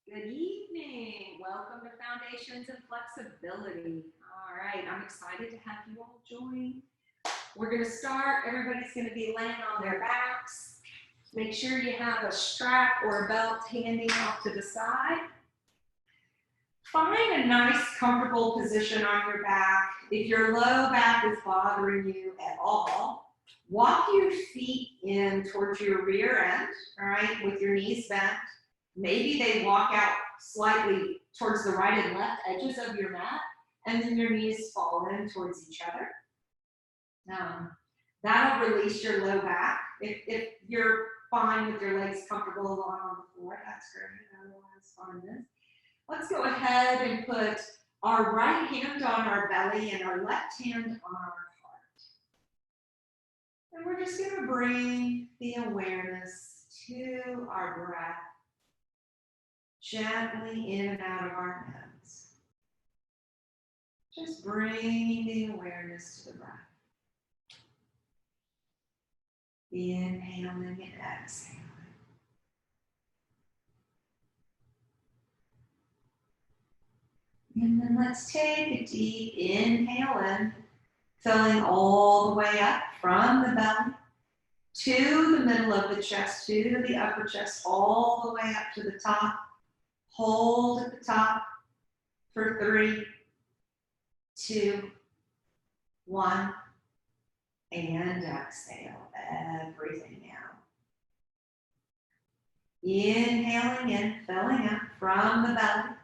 Good evening. Welcome to Foundations and Flexibility. All right, I'm excited to have you all join. We're going to start. Everybody's going to be laying on their backs. Make sure you have a strap or a belt handy off to the side. Find a nice, comfortable position on your back. If your low back is bothering you at all, walk your feet in towards your rear end, all right, with your knees bent. Maybe they walk out slightly towards the right and left edges of your mat, and then your knees fall in towards each other. That'll release your low back. If you're fine with your legs comfortable along on the floor, that's great. Otherwise, fine. Let's go ahead and put our right hand on our belly and our left hand on our heart. And we're just going to bring the awareness to our breath. Gently in and out of our nose. Just bringing the awareness to the breath. Inhaling and exhaling. And then let's take a deep inhale in, filling all the way up from the belly to the middle of the chest, to the upper chest, all the way up to the top. Hold at the top for 3, 2, 1, and exhale everything out. Inhaling in, filling up from the belly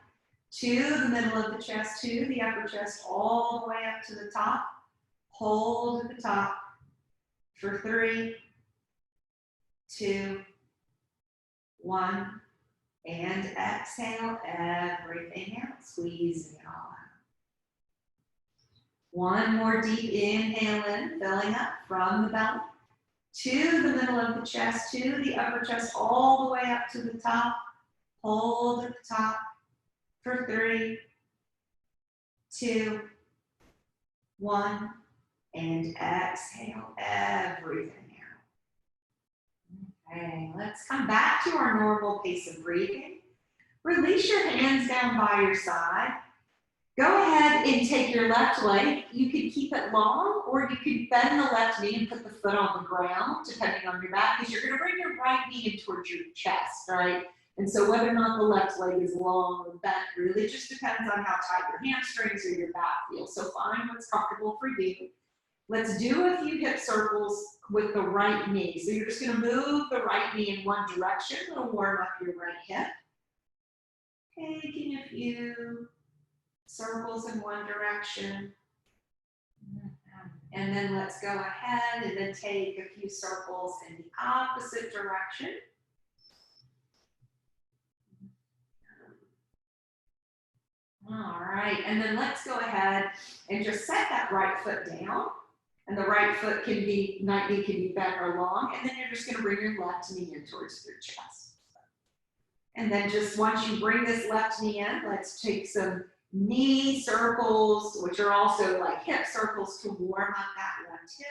to the middle of the chest, to the upper chest, all the way up to the top. Hold at the top for 3, 2, 1. And exhale everything out, squeezing it all out. One more deep inhale in, filling up from the belly to the middle of the chest, to the upper chest, all the way up to the top. Hold at the top for 3, 2, 1, and exhale everything out. Okay, let's come back to our normal pace of breathing. Release your hands down by your side. Go ahead and take your left leg. You can keep it long, or you can bend the left knee and put the foot on the ground, depending on your back, because you're going to bring your right knee in towards your chest, right? And so whether or not the left leg is long or bent really just depends on how tight your hamstrings or your back feels. So find what's comfortable for you. Let's do a few hip circles with the right knee. So you're just going to move the right knee in one direction. It'll warm up your right hip. Taking a few circles in one direction. And then let's go ahead and then take a few circles in the opposite direction. All right, and then let's go ahead and just set that right foot down. And the right foot can be, right knee can be bent or long. And then you're just going to bring your left knee in towards your chest. And then just once you bring this left knee in, let's take some knee circles, which are also like hip circles to warm up that left hip.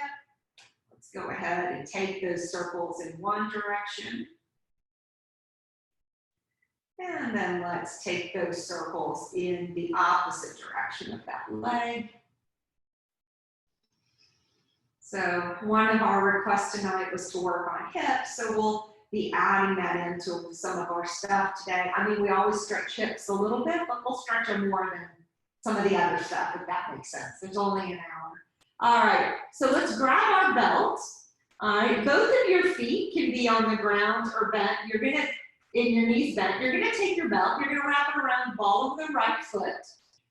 Let's go ahead and take those circles in one direction. And then let's take those circles in the opposite direction of that leg. So one of our requests tonight was to work on hips, so we'll be adding that into some of our stuff today. I mean, we always stretch hips a little bit, but we'll stretch them more than some of the other stuff, if that makes sense. There's only an hour. All right, so let's grab our belts. All right, both of your feet can be on the ground or bent. You're gonna, in your knees bent, you're gonna take your belt, you're gonna wrap it around the ball of the right foot.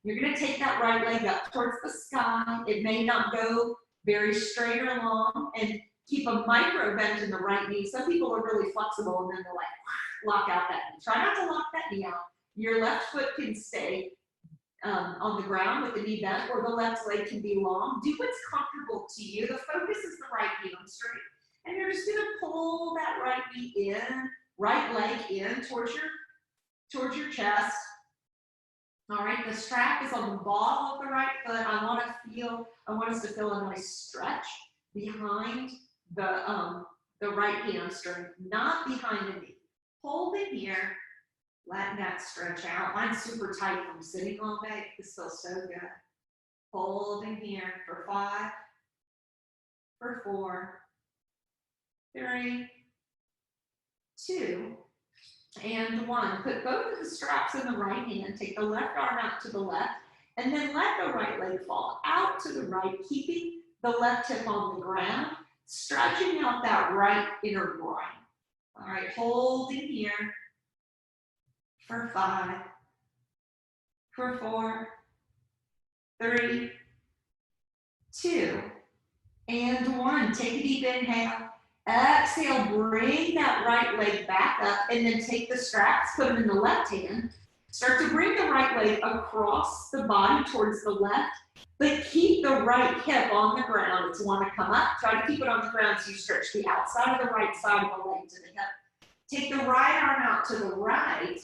You're gonna take that right leg up towards the sky. It may not go very straight or long, and keep a micro bend in the right knee. Some people are really flexible and then they're like, lock out that knee. Try not to lock that knee out. Your left foot can stay on the ground with the knee bent, or the left leg can be long. Do what's comfortable to you. The focus is the right hamstring. And you're just gonna pull that right knee in, right leg in towards your chest. All right, the strap is on the ball of the right foot. I want us to feel a nice stretch behind the right hamstring, not behind the knee. Hold it here, Letting that stretch out. Mine's super tight from sitting all day. This feels so good. Holding here for 5, for 4, 3, 2, and 1. Put both of the straps in the right hand. Take the left arm out to the left, and then let the right leg fall out to the right, keeping the left hip on the ground, stretching out that right inner groin. All right, holding here for 5, for 4, 3, 2, and 1. Take a deep inhale. Exhale, bring that right leg back up, and then take the straps, put them in the left hand. Start to bring the right leg across the body towards the left, but keep the right hip on the ground. It's want to come up. Try to keep it on the ground so you stretch the outside of the right side of the leg to the hip. Take the right arm out to the right,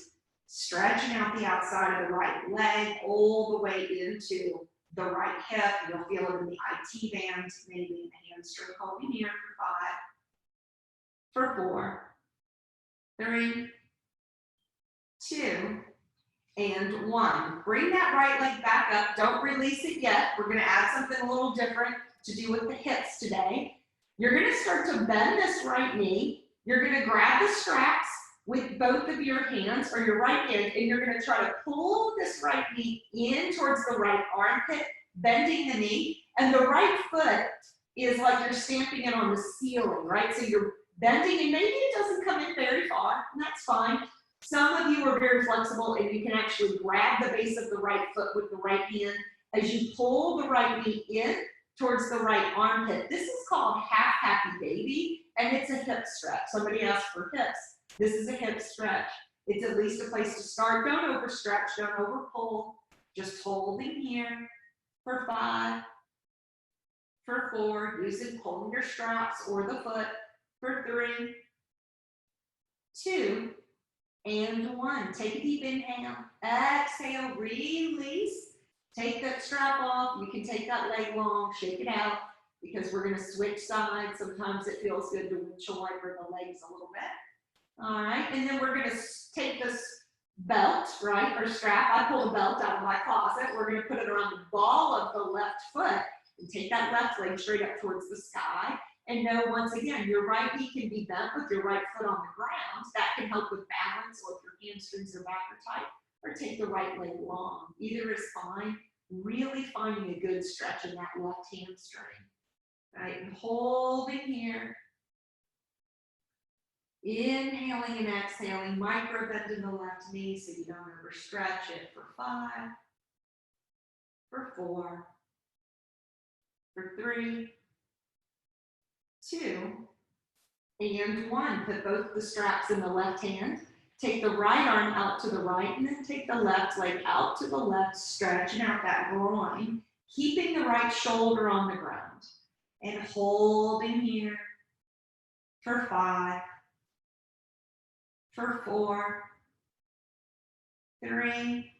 stretching out the outside of the right leg all the way into the right hip. You'll feel it in the IT band, maybe in the hamstring. Holding here for 5, for 4, 3, 2, and 1. Bring that right leg back up. Don't release it yet. We're going to add something a little different to do with the hips today. You're going to start to bend this right knee. You're going to grab the straps with both of your hands or your right hand, and you're going to try to pull this right knee in towards the right armpit, bending the knee, and the right foot is like you're stamping it on the ceiling, right? So you're bending, and maybe it doesn't come in very far, and that's fine. Some of you are very flexible, and you can actually grab the base of the right foot with the right hand as you pull the right knee in towards the right armpit. This is called half happy baby, and it's a hip stretch. Somebody asked for hips. This is a hip stretch. It's at least a place to start. Don't overstretch, don't overpull. Just holding here for 5, for 4, using pulling your straps or the foot, for 3, 2, and 1. Take a deep inhale. Exhale, release. Take that strap off. You can take that leg long, shake it out, because we're going to switch sides. Sometimes it feels good to windshield wiper the legs a little bit. All right, and then we're going to take this belt, right, or strap. I pulled a belt out of my closet. We're going to put it around the ball of the left foot and take that left leg straight up towards the sky. And know, once again, your right knee can be bent with your right foot on the ground. That can help with balance, or if your hamstrings or back are tight, or take the right leg long. Either is fine. Really finding a good stretch in that left hamstring. Right, and holding here. Inhaling and exhaling, micro bend in the left knee so you don't overstretch it, for 5, for 4, for 3, 2, and 1. Put both the straps in the left hand. Take the right arm out to the right, and then take the left leg out to the left, stretching out that groin, keeping the right shoulder on the ground, and holding here for 5, for 4, 3,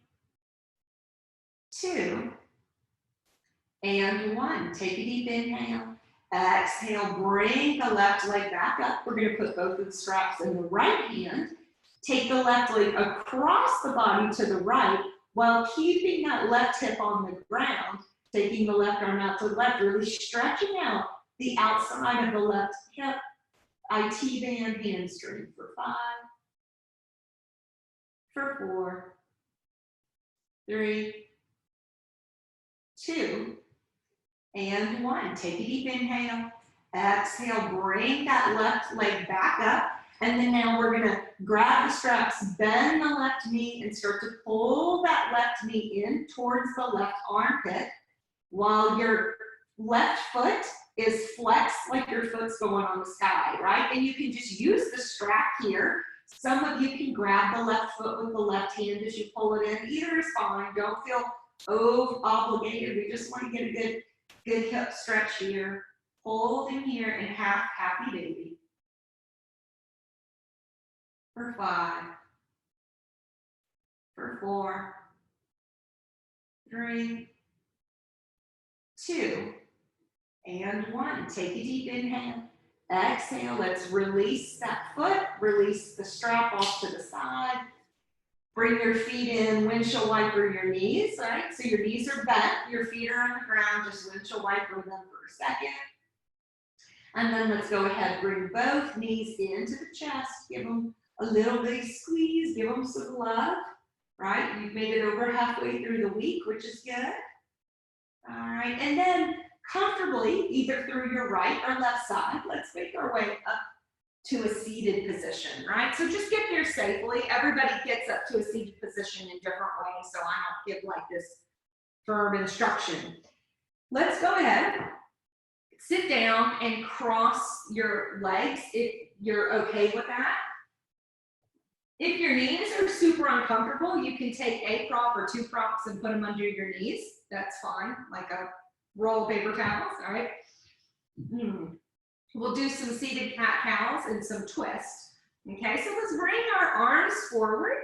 2, and 1. Take a deep inhale. Exhale, bring the left leg back up. We're going to put both of the straps in the right hand. Take the left leg across the body to the right while keeping that left hip on the ground. Taking the left arm out to the left, really stretching out the outside of the left hip, IT band, hamstring, for 5, for 4, 3, 2, and 1. Take a deep inhale. Exhale, bring that left leg back up. And then now we're going to grab the straps, bend the left knee, and start to pull that left knee in towards the left armpit while your left foot is flexed like your foot's going on the sky, right? And you can just use the strap here. Some of you can grab the left foot with the left hand as you pull it in. Either is fine. Don't feel obligated. We just want to get a good hip stretch here. Holding here and half happy baby. For 5, for 4, 3, 2, and 1. Take a deep inhale. Exhale. Let's release that foot. Release the strap off to the side. Bring your feet in, windshield wiper your knees, right? So your knees are bent, your feet are on the ground, just windshield wiper them for a second. And then let's go ahead, bring both knees into the chest, give them a little bitty squeeze, give them some love, right? You've made it over halfway through the week, which is good. All right, and then comfortably, either through your right or left side, let's make our way up to a seated position, right? So just get there safely. Everybody gets up to a seated position in different ways, so I don't give like this firm instruction. Let's go ahead, sit down and cross your legs if you're okay with that. If your knees are super uncomfortable, you can take a prop or two props and put them under your knees. That's fine, like a roll of paper towels, all right? We'll do some seated cat-cows and some twists. Okay, so let's bring our arms forward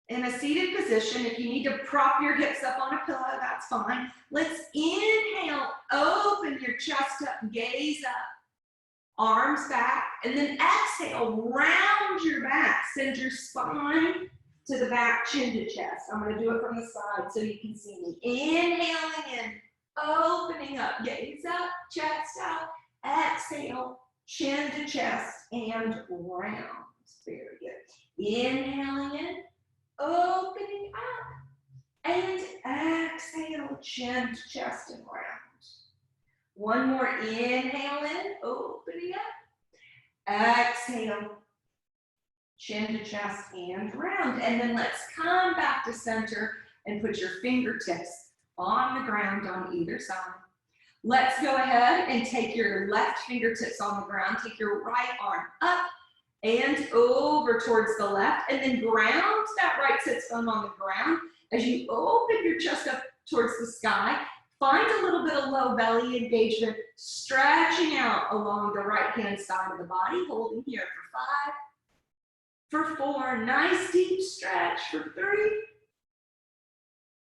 in a seated position. If you need to prop your hips up on a pillow, that's fine. Let's inhale, open your chest up, gaze up, arms back, and then exhale, round your back, send your spine to the back, chin to chest. I'm gonna do it from the side so you can see me. Inhaling in, opening up, gaze up, chest out. Exhale, chin to chest, and round. Very good. Inhaling in, opening up, and exhale, chin to chest, and round. One more, inhale in, opening up, exhale, chin to chest, and round. And then let's come back to center and put your fingertips on the ground on either side. Let's go ahead and take your left fingertips on the ground, take your right arm up and over towards the left, and then ground that right sit bone on the ground. As you open your chest up towards the sky, find a little bit of low belly engagement, stretching out along the right-hand side of the body, holding here for 5, for 4, nice deep stretch, for 3,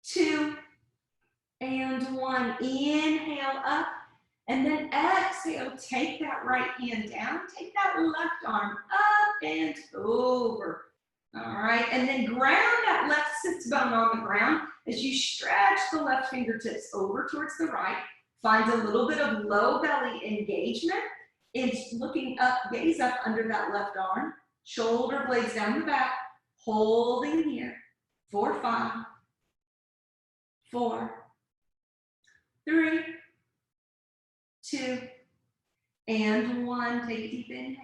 2, and 1. Inhale up, and then exhale, take that right hand down, take that left arm up and over. All right, and then ground that left sits bone on the ground as you stretch the left fingertips over towards the right. Find a little bit of low belly engagement. It's looking up, gaze up under that left arm, shoulder blades down the back, holding here for 5, 4, 3, 2, and 1. Take a deep inhale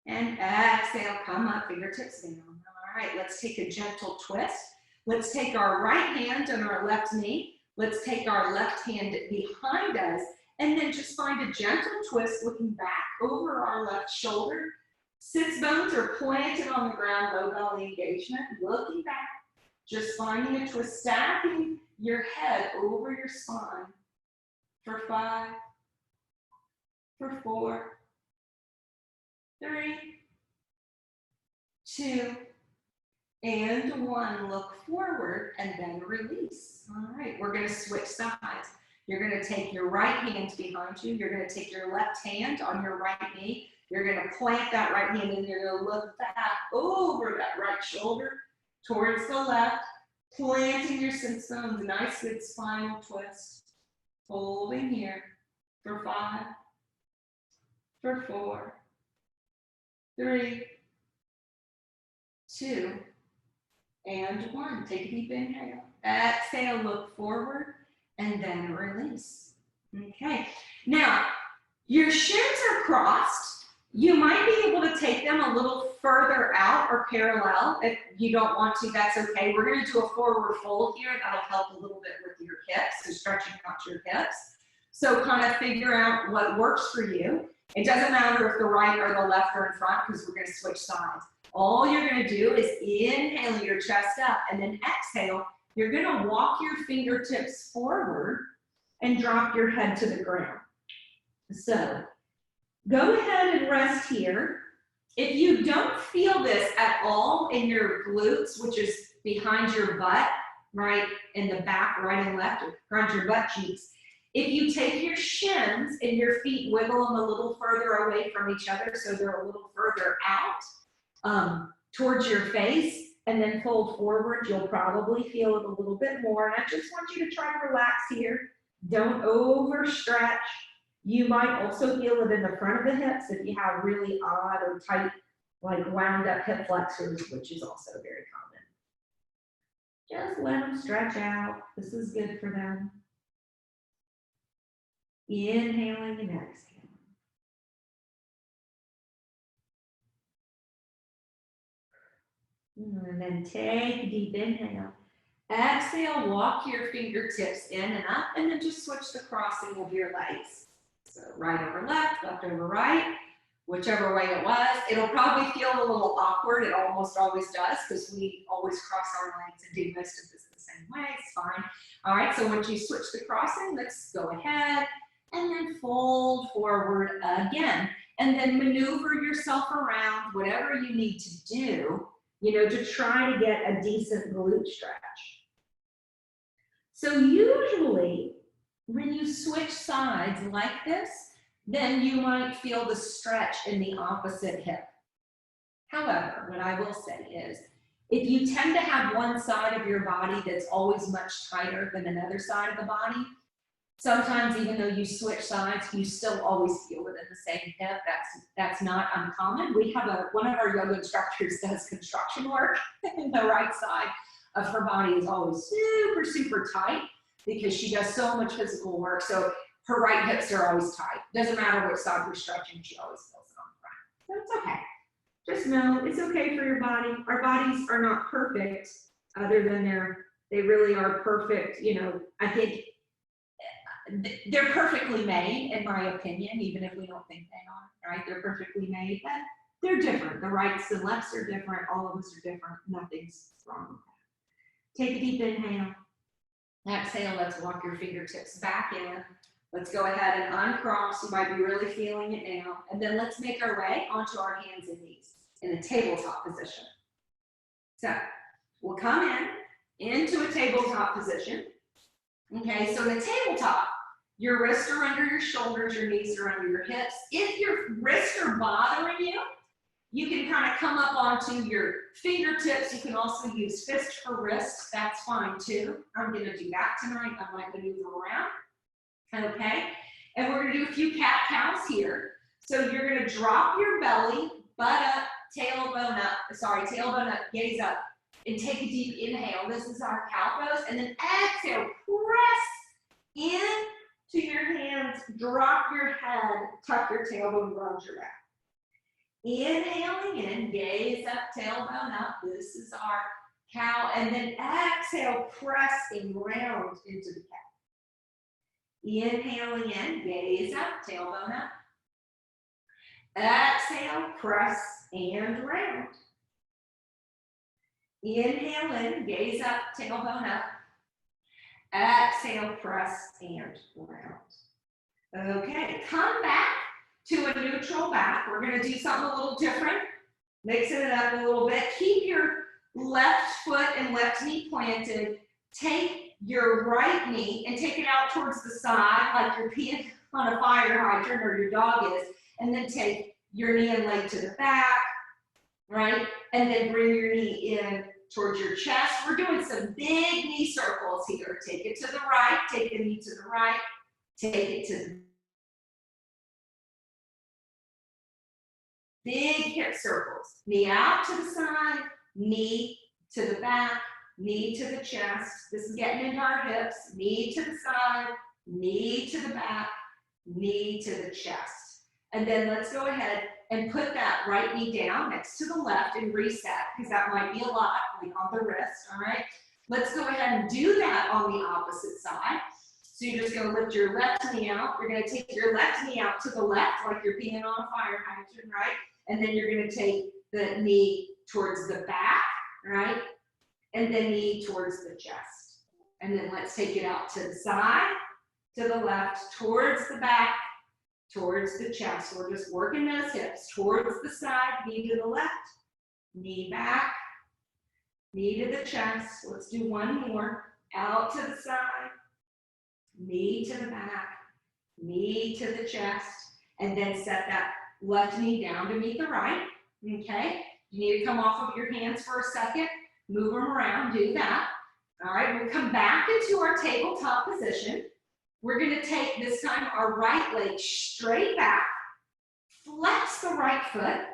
and exhale. Come up, fingertips down. All right, let's take a gentle twist. Let's take our right hand on our left knee. Let's take our left hand behind us and then just find a gentle twist looking back over our left shoulder. Sits bones are planted on the ground, low belly engagement. Looking back, just finding a twist, stacking your head over your spine for 5, for 4, 3, 2, and 1. Look forward and then release. All right, we're going to switch sides. You're going to take your right hand behind you. You're going to take your left hand on your right knee. You're going to plant that right hand and you're going to look back over that right shoulder towards the left, planting your sits bones, nice good spinal twist. Holding here for 5, for 4, 3, 2, and 1. Take a deep inhale. Exhale, look forward, and then release. Okay. Now, your shins are crossed. You might be able to take them a little further out or parallel. If you don't want to, that's okay. We're going to do a forward fold here. That'll help a little bit with your hips, so stretching out your hips. So kind of figure out what works for you. It doesn't matter if the right or the left are in front because we're going to switch sides. All you're going to do is inhale your chest up and then exhale. You're going to walk your fingertips forward and drop your head to the ground. So go ahead and rest here. If you don't feel this at all in your glutes, which is behind your butt, right in the back, right and left, around your butt cheeks, if you take your shins and your feet, wiggle them a little further away from each other so they're a little further out towards your face, and then fold forward. You'll probably feel it a little bit more. And I just want you to try to relax here. Don't overstretch. You might also feel it in the front of the hips if you have really odd or tight, like wound up hip flexors, which is also very common. Just let them stretch out. This is good for them. Inhaling and exhaling. And then take a deep inhale. Exhale, walk your fingertips in and up, and then just switch the crossing of your legs. So right over left, left over right, whichever way it was. It'll probably feel a little awkward. It almost always does because we always cross our legs and do most of this the same way. It's fine. All right, so once you switch the crossing, let's go ahead and then fold forward again. And then maneuver yourself around, whatever you need to do, to try to get a decent glute stretch. So usually when you switch sides like this, then you might feel the stretch in the opposite hip. However, what I will say is, if you tend to have one side of your body that's always much tighter than another side of the body, sometimes even though you switch sides, you still always feel it in the same hip. That's not uncommon. We have one of our yoga instructors does construction work, and the right side of her body is always super, super tight because she does so much physical work. So her right hips are always tight. Doesn't matter which side we're stretching, she always feels it on the front. So it's okay. Just know it's okay for your body. Our bodies are not perfect, other than they really are perfect. I think they're perfectly made, in my opinion, even if we don't think they are, right? They're perfectly made, but they're different. The rights and lefts are different. All of us are different. Nothing's wrong with that. Take a deep inhale. Exhale, let's walk your fingertips back in. Let's go ahead and uncross. You might be really feeling it now. And then let's make our way onto our hands and knees in a tabletop position. So we'll come into a tabletop position. Okay, so in a tabletop, your wrists are under your shoulders, your knees are under your hips. If your wrists are bothering you, you can kind of come up onto your fingertips. You can also use fist for wrist. That's fine too. I'm going to do that tonight. I might maneuver around. Okay, and we're going to do a few cat-cows here. So you're going to drop your belly, butt up, tailbone up, gaze up, and take a deep inhale. This is our cow pose. And then exhale, press into your hands, drop your head, tuck your tailbone, round your back. Inhaling in, gaze up, tailbone up. This is our cow. And then exhale, press and round into the cow. Inhaling in, gaze up, tailbone up. Exhale, press and round. Inhale in, gaze up, tailbone up. Exhale, press and round. Okay, come back to a neutral back. We're going to do something a little different, mixing it up a little bit. Keep your left foot and left knee planted. Take your right knee and take it out towards the side like you're peeing on a fire hydrant or your dog is, and then take your knee and leg to the back, right? And then bring your knee in towards your chest. We're doing some big knee circles here. Take it to the right, take the knee to the right, take it to the big hip circles. Knee out to the side, knee to the back, knee to the chest. This is getting into our hips. Knee to the side, knee to the back, knee to the chest. And then let's go ahead and put that right knee down next to the left and reset, because that might be a lot, like on the wrist, all right? Let's go ahead and do that on the opposite side. So you're just gonna lift your left knee out. You're gonna take your left knee out to the left, like you're peeing on a fire hydrant, right? And then you're gonna take the knee towards the back, right? And then knee towards the chest. And then let's take it out to the side, to the left, towards the back, towards the chest. We're just working those hips towards the side, knee to the left, knee back, knee to the chest. Let's do one more. Out to the side, knee to the back, knee to the chest, and then set that left knee down to meet the right, okay? You need to come off of your hands for a second. Move them around, do that. All right, we'll come back into our tabletop position. We're gonna take this time our right leg straight back, flex the right foot,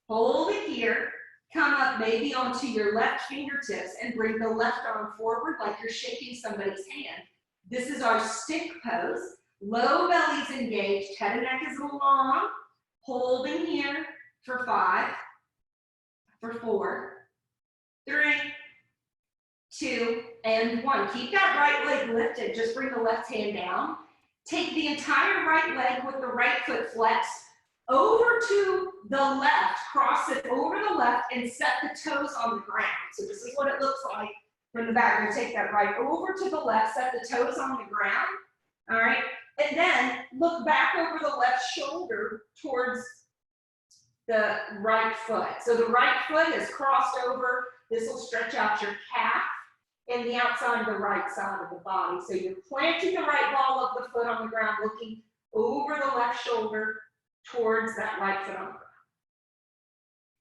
hold it here, come up maybe onto your left fingertips and bring the left arm forward like you're shaking somebody's hand. This is our stick pose. Low belly's engaged, head and neck is long. Holding here for 5, for 4, 3, 2, and 1. Keep that right leg lifted. Just bring the left hand down. Take the entire right leg with the right foot flexed over to the left. Cross it over the left and set the toes on the ground. So this is what it looks like from the back. You're going to take that right over to the left, set the toes on the ground. All right. And then look back over the left shoulder towards the right foot. So the right foot is crossed over. This will stretch out your calf and the outside of the right side of the body. So you're planting the right ball of the foot on the ground, looking over the left shoulder towards that right foot on the ground.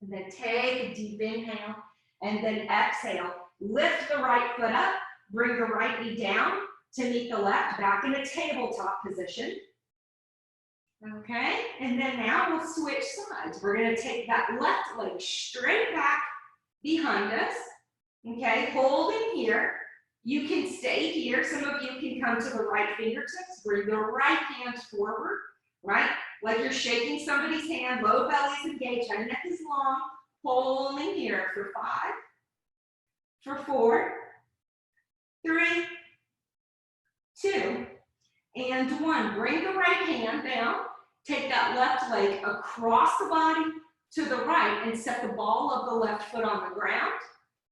And then take a deep inhale and then exhale. Lift the right foot up, bring the right knee down to meet the left, back in a tabletop position. Okay, and then now we'll switch sides. We're going to take that left leg straight back behind us. Okay, holding here. You can stay here. Some of you can come to the right fingertips. Bring the right hand forward, right? Like you're shaking somebody's hand. Low belly's engaged, head and neck is long. Holding here for 5, for 4, 3, 2, and 1. Bring the right hand down. Take that left leg across the body to the right and set the ball of the left foot on the ground.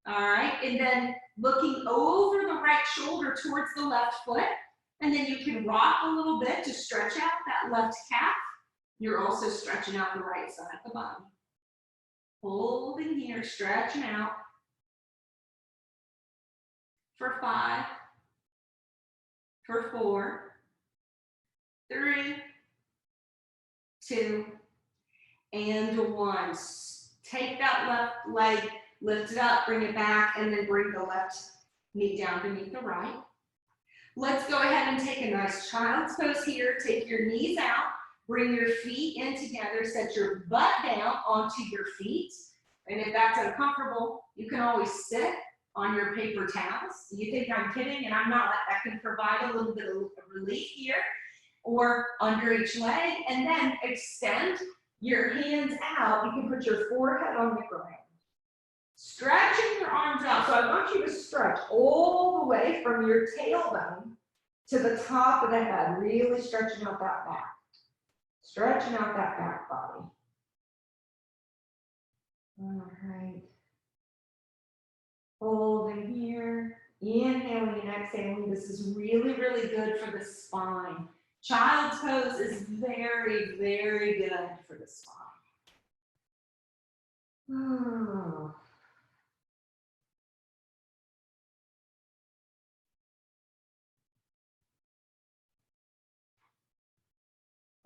All right, and then looking over the right shoulder towards the left foot. And then you can rock a little bit to stretch out that left calf. You're also stretching out the right side of the body. Holding here, stretching out for 5, for 4, 3, 2, and 1. Take that left leg, lift it up, bring it back, and then bring the left knee down beneath the right. Let's go ahead and take a nice child's pose here. Take your knees out, bring your feet in together, set your butt down onto your feet. And if that's uncomfortable, you can always sit on your paper towels. You think I'm kidding, and I'm not. That can provide a little bit of relief here, or under each leg, and then extend your hands out. You can put your forehead on the ground. Stretching your arms out. So I want you to stretch all the way from your tailbone to the top of the head, really stretching out that back. Stretching out that back body. All right. Holding here, inhaling and exhaling. This is really, really good for the spine. Child's pose is very, very good for the spine. Oh.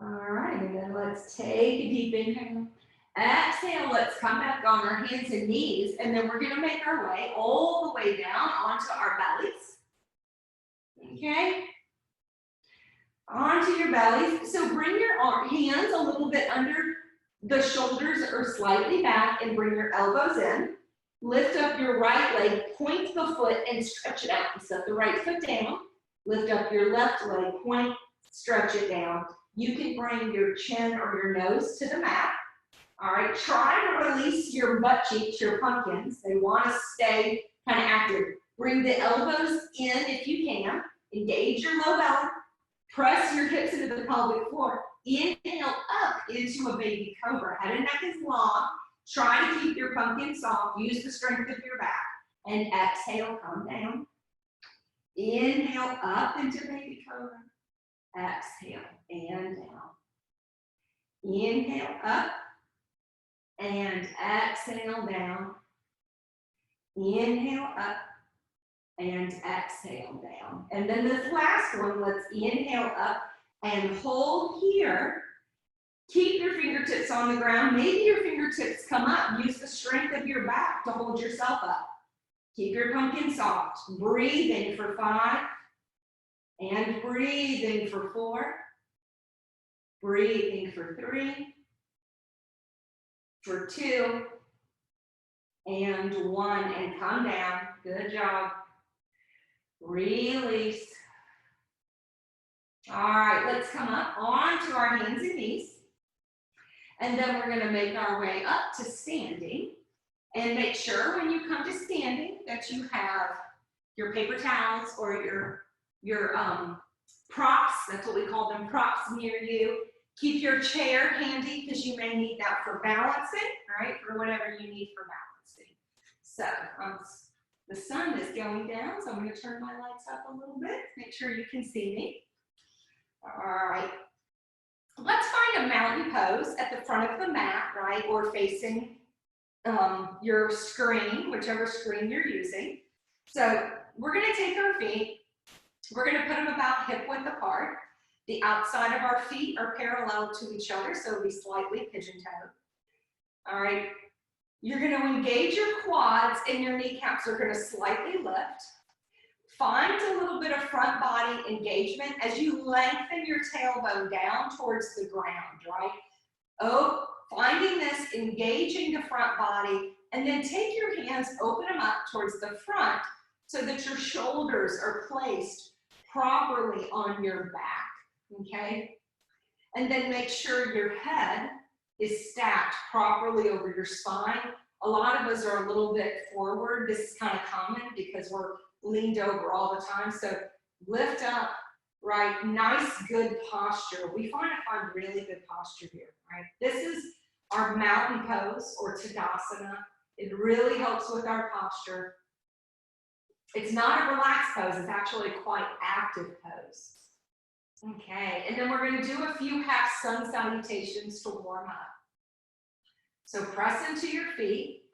All right, and then let's take a deep inhale. Exhale, let's come back on our hands and knees, and then we're gonna make our way all the way down onto our bellies. Okay? Onto your bellies. So bring your hands a little bit under the shoulders or slightly back and bring your elbows in. Lift up your right leg, point the foot and stretch it out. Set the right foot down. Lift up your left leg, point, stretch it down. You can bring your chin or your nose to the mat. All right, try to release your butt cheeks, your pumpkins. They want to stay kind of active. Bring the elbows in if you can. Engage your low belly. Press your hips into the pelvic floor. Inhale up into a baby cobra. Head and neck is long. Try to keep your pumpkin soft. Use the strength of your back. And exhale, come down. Inhale up into baby cobra. Exhale and down. Inhale up and exhale down. Inhale up and exhale down. And then this last one, let's inhale up and hold here. Keep your fingertips on the ground. Maybe your fingertips come up. Use the strength of your back to hold yourself up. Keep your pumpkin soft. Breathing for 5. And breathing for 4. Breathing for 3. For 2. And 1. And come down. Good job. Release. All right, let's come up onto our hands and knees. And then we're going to make our way up to standing. And make sure when you come to standing that you have your paper towels or your props. That's what we call them, props near you. Keep your chair handy because you may need that for balancing, right? For whatever you need for balancing. So the sun is going down, so I'm going to turn my lights up a little bit. Make sure you can see me. All right. Let's find a mountain pose at the front of the mat, right? Or facing your screen, whichever screen you're using. So we're going to take our feet. We're going to put them about hip width apart. The outside of our feet are parallel to each other, so it'll be slightly pigeon-toed. All right. You're going to engage your quads and your kneecaps are going to slightly lift. Find a little bit of front body engagement as you lengthen your tailbone down towards the ground, right? Oh, finding this, engaging the front body, and then take your hands, open them up towards the front so that your shoulders are placed properly on your back, okay? And then make sure your head is stacked properly over your spine. A lot of us are a little bit forward. This is kind of common because we're leaned over all the time. So lift up, right? Nice, good posture. We find really good posture here, right? This is our mountain pose or Tadasana. It really helps with our posture. It's not a relaxed pose. It's actually a quite active pose. Okay, and then we're going to do a few half sun salutations to warm up. So press into your feet.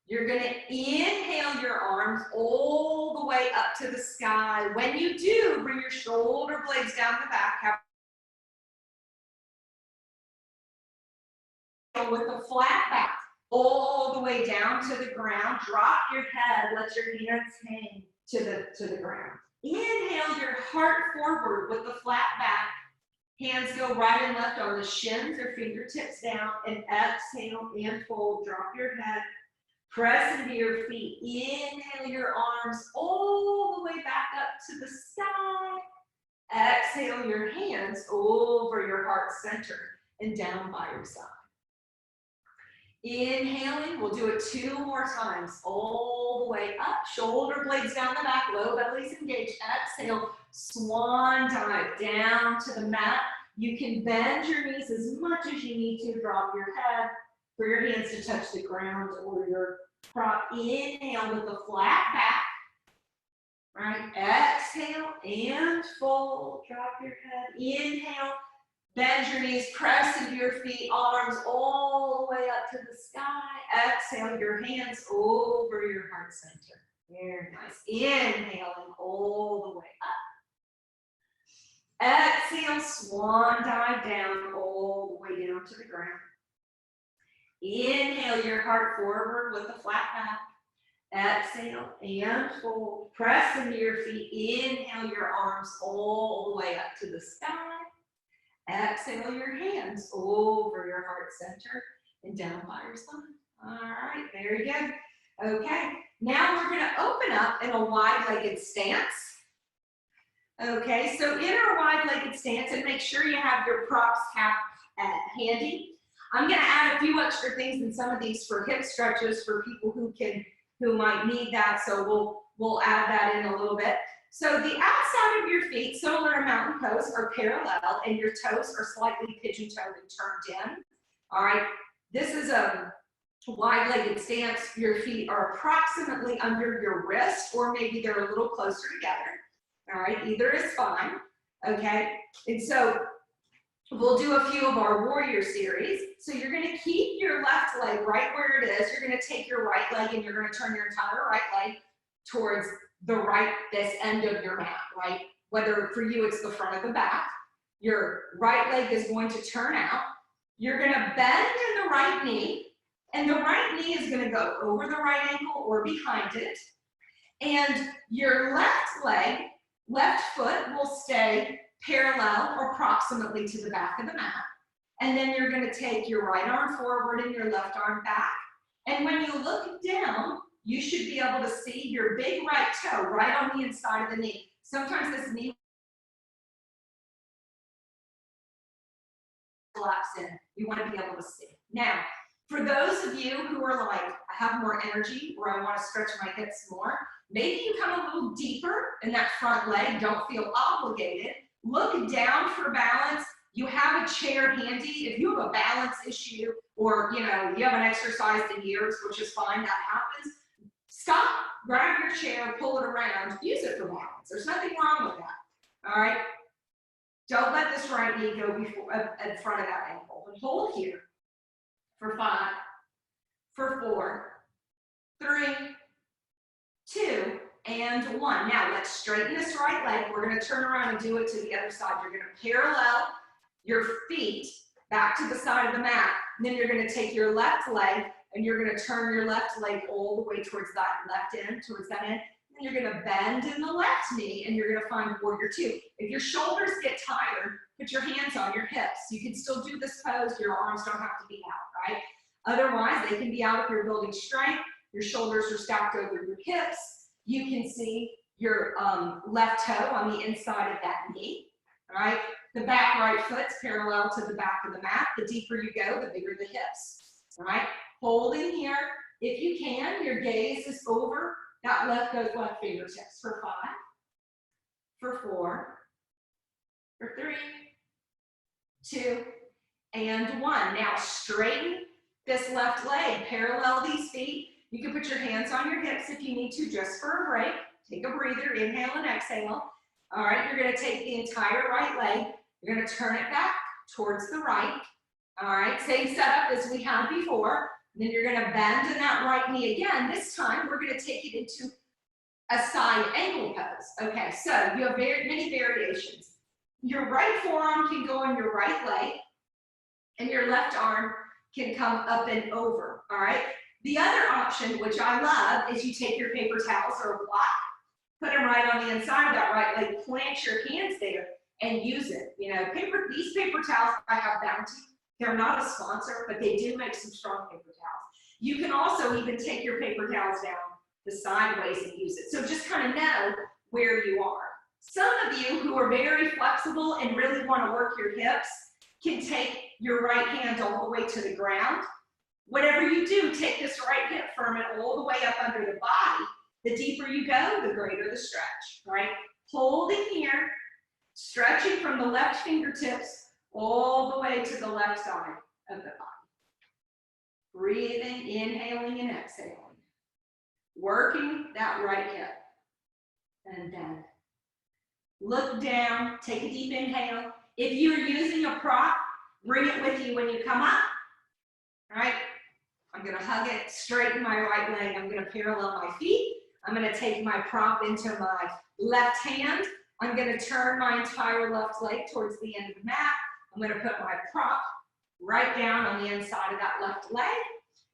You're going to inhale your arms all the way up to the sky. When you do, bring your shoulder blades down the back. With a flat back, all the way down to the ground. Drop your head. Let your hands hang to the ground. Inhale your heart forward with the flat back. Hands go right and left on the shins or fingertips down. And exhale and fold. Drop your head. Press into your feet. Inhale your arms all the way back up to the sky. Exhale your hands over your heart center and down by your side. Inhaling, we'll do it 2 more times. All the way up, shoulder blades down the back, low bellies engaged. Exhale, swan dive down to the mat. You can bend your knees as much as you need to. Drop your head for your hands to touch the ground or your prop. Inhale with a flat back. Right? Exhale and fold. Drop your head. Inhale. Bend your knees, press into your feet, arms all the way up to the sky. Exhale your hands over your heart center. Very nice. Inhaling all the way up. Exhale, swan dive down all the way down to the ground. Inhale your heart forward with a flat back. Exhale and fold. Press into your feet. Inhale your arms all the way up to the sky. Exhale your hands over your heart center and down by your side. All right, very good. Okay, now we're going to open up in a wide-legged stance. Okay, so in our wide-legged stance, and make sure you have your props handy. I'm going to add a few extra things in some of these for hip stretches for people who might need that. So we'll add that in a little bit. So the outside of your feet, similar to mountain pose, are parallel and your toes are slightly pigeon-toed and turned in. All right, this is a wide-legged stance. Your feet are approximately under your wrist, or maybe they're a little closer together. All right, either is fine. Okay, and so we'll do a few of our warrior series. So you're going to keep your left leg right where it is. You're going to take your right leg and you're going to turn your entire right leg towards this end of your mat, right? Whether for you it's the front of the back. Your right leg is going to turn out. You're going to bend in the right knee, and the right knee is going to go over the right ankle or behind it. And your left leg, left foot will stay parallel or approximately to the back of the mat. And then you're going to take your right arm forward and your left arm back. And when you look down, you should be able to see your big right toe right on the inside of the knee. Sometimes this knee collapse in. You want to be able to see. Now, for those of you who are like, I have more energy or I want to stretch my hips more, maybe you come a little deeper in that front leg. Don't feel obligated. Look down for balance. You have a chair handy. If you have a balance issue or you haven't exercised in years, which is fine, that happens. Stop, grab your chair, pull it around, use it for balance. There's nothing wrong with that. All right. Don't let this right knee go before in front of that ankle. But hold here for 5, for 4, 3, 2, and 1. Now let's straighten this right leg. We're going to turn around and do it to the other side. You're going to parallel your feet back to the side of the mat. And then you're going to take your left leg and you're going to turn your left leg all the way towards that left end, towards that end. And you're going to bend in the left knee and you're going to find warrior 2. If your shoulders get tired, put your hands on your hips. You can still do this pose. Your arms don't have to be out, right? Otherwise, they can be out if you're building strength. Your shoulders are stacked over your hips. You can see your left toe on the inside of that knee, all right? The back right foot's parallel to the back of the mat. The deeper you go, the bigger the hips, all right? Holding here. If you can, your gaze is over that left fingertips for 5, for 4, for 3, 2, and 1. Now straighten this left leg, parallel these feet. You can put your hands on your hips if you need to, just for a break. Take a breather, inhale and exhale. All right, you're gonna take the entire right leg. You're gonna turn it back towards the right. All right, same setup as we had before. And then you're gonna bend in that right knee again. This time, we're gonna take it into a side ankle pose. Okay, so you have many variations. Your right forearm can go on your right leg, and your left arm can come up and over, all right? The other option, which I love, is you take your paper towels or a block, put them right on the inside of that right leg, plant your hands there, and use it. These paper towels, I have Bounty. They're not a sponsor, but they do make some strong paper towels. You can also even take your paper towels down the sideways and use it. So just kind of know where you are. Some of you who are very flexible and really want to work your hips can take your right hand all the way to the ground. Whatever you do, take this right hip firm and all the way up under the body. The deeper you go, the greater the stretch, right? Holding here, stretching from the left fingertips all the way to the left side of the body. Breathing, inhaling and exhaling. Working that right hip. And then look down, take a deep inhale. If you're using a prop, bring it with you when you come up. All right, I'm gonna hug it, straighten my right leg. I'm gonna parallel my feet. I'm gonna take my prop into my left hand. I'm gonna turn my entire left leg towards the end of the mat. I'm gonna put my prop right down on the inside of that left leg.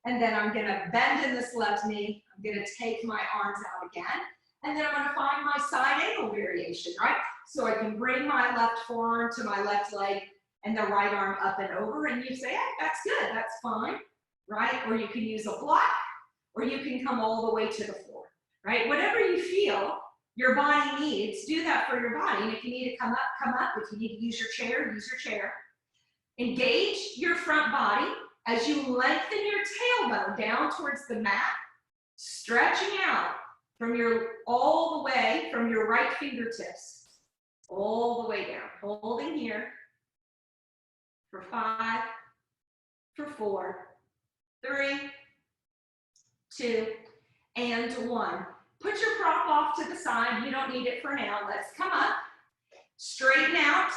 And then I'm gonna bend in this left knee. I'm gonna take my arms out again. And then I'm gonna find my side angle variation, right? So I can bring my left forearm to my left leg and the right arm up and over. And you say, hey, that's good, that's fine, right? Or you can use a block, or you can come all the way to the floor, right? Whatever you feel your body needs, do that for your body. And if you need to come up, come up. If you need to use your chair, use your chair. Engage your front body as you lengthen your tailbone down towards the mat, stretching out from all the way from your right fingertips, all the way down. Holding here for 5, for 4, 3, 2, and 1. Put your prop off to the side. You don't need it for now. Let's come up, straighten out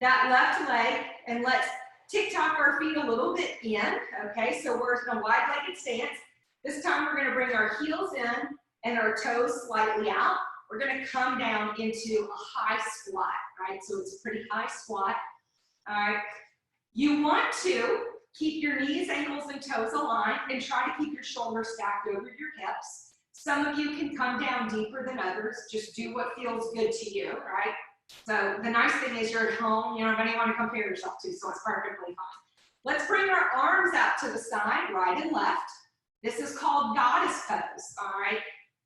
that left leg, and let's tick-tock our feet a little bit in. Okay, so we're in a wide-legged stance. This time we're going to bring our heels in and our toes slightly out. We're going to come down into a high squat, right? So it's a pretty high squat. All right. You want to keep your knees, ankles, and toes aligned and try to keep your shoulders stacked over your hips. Some of you can come down deeper than others. Just do what feels good to you, right? So the nice thing is you're at home. You don't have anyone to compare yourself to, so it's perfectly fine. Let's bring our arms out to the side, right and left. This is called goddess pose, all right?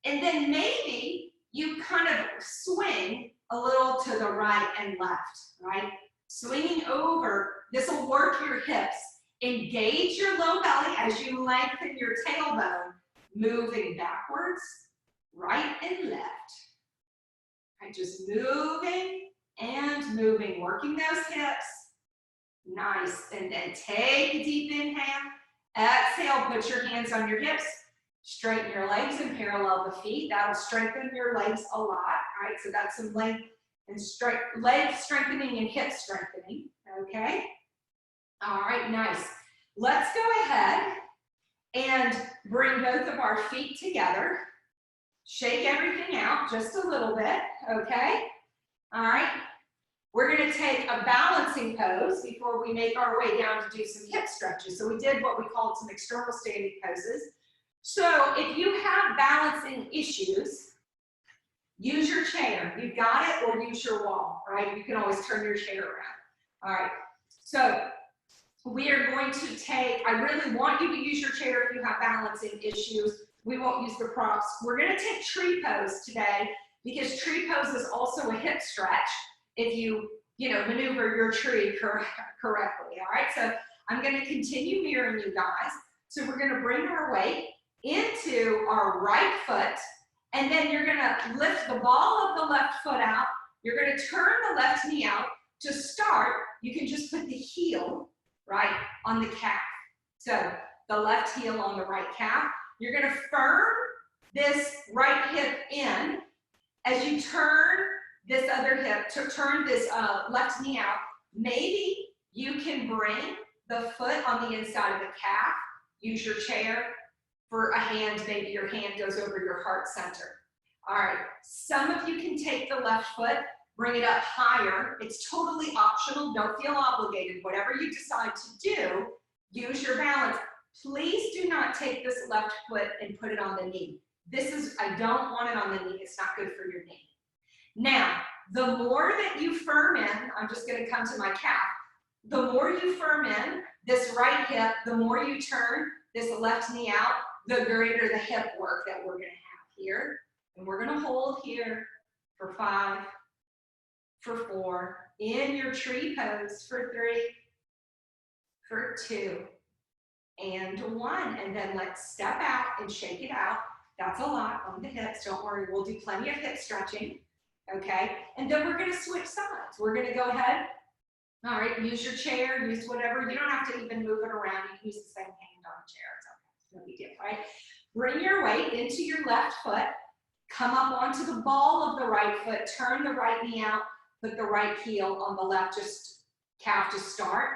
And then maybe you kind of swing a little to the right and left, right? Swinging over, this will work your hips. Engage your low belly as you lengthen your tailbone, moving backwards, right and left. Right, just moving and moving, working those hips. Nice, and then take a deep inhale. Exhale, put your hands on your hips. Straighten your legs and parallel the feet. That'll strengthen your legs a lot, right? So that's some leg strengthening and hip strengthening, okay? All right, nice. Let's go ahead and bring both of our feet together. Shake everything out just a little bit, okay? All right. We're going to take a balancing pose before we make our way down to do some hip stretches. So we did what we called some external standing poses. So if you have balancing issues, use your chair. You got it, or use your wall, right? You can always turn your chair around. All right. So we are going to take, I really want you to use your chair if you have balancing issues. We won't use the props. We're going to take tree pose today because tree pose is also a hip stretch if you maneuver your tree correctly. All right, so I'm going to continue mirroring you guys. So we're going to bring our weight into our right foot, and then you're going to lift the ball of the left foot out. You're going to turn the left knee out. To start, you can just put the heel right on the calf. So the left heel on the right calf. You're going to firm this right hip in as you turn this other hip, to turn this left knee out. Maybe you can bring the foot on the inside of the calf. Use your chair for a hand. Maybe your hand goes over your heart center. All right, some of you can take the left foot, bring it up higher. It's totally optional. Don't feel obligated. Whatever you decide to do, use your balance. Please do not take this left foot and put it on the knee. I don't want it on the knee. It's not good for your knee. Now, the more that you firm in, I'm just going to come to my calf. The more you firm in this right hip, the more you turn this left knee out, the greater the hip work that we're going to have here. And we're going to hold here for 5, for 4, in your tree pose for 3, for 2, and 1. And then let's step out and shake it out. That's a lot on the hips. Don't worry, we'll do plenty of hip stretching. Okay, and then we're going to switch sides. We're going to go ahead. All right, use your chair, use whatever. You don't have to even move it around. You can use the same hand on the chair. It's okay. No big deal, right? Bring your weight into your left foot. Come up onto the ball of the right foot. Turn the right knee out. Put the right heel on the left, just calf to start.